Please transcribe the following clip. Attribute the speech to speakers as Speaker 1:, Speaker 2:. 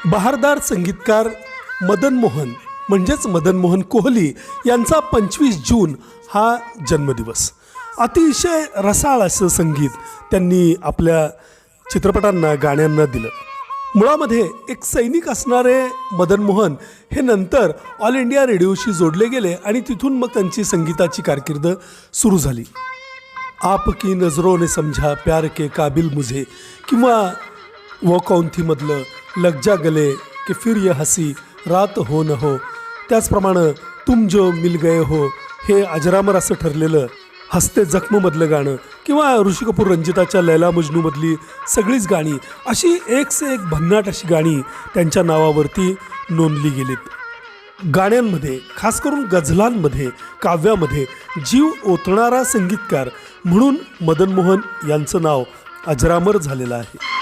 Speaker 1: बहारदार संगीतकार मदन मोहन म्हणजेच मदन मोहन कोहली यांचा 25 जून हा जन्मदिवस. अतिशय रसाळ असं संगीत त्यांनी आपल्या चित्रपटांना गाण्यांना दिलं. मुळामध्ये एक सैनिक असणारे मदन मोहन हे नंतर ऑल इंडिया रेडिओशी जोडले गेले आणि तिथून मग त्यांची संगीताची कारकीर्द सुरू झाली. आपकी नजरों ने समझा प्यार के काबिल मुझे किंवा वो कौन थी मधलं लग जा गले कि फिर ये हसी रात हो न हो, त्याचप्रमाणे तुम जो मिल गए हो हे अजरामर असं ठरलेलं हस्ते जखममधलं गाणं किंवा ऋषी कपूर रंजिताच्या लैला मजनूमधली सगळीच गाणी, अशी एक से एक भन्नाट अशी गाणी त्यांच्या नावावरती नोंदली गेलीत. गाण्यांमध्ये खास करून गझलांमध्ये काव्यामध्ये जीव ओतणारा संगीतकार म्हणून मदन मोहन यांचं नाव अजरामर झालेलं आहे.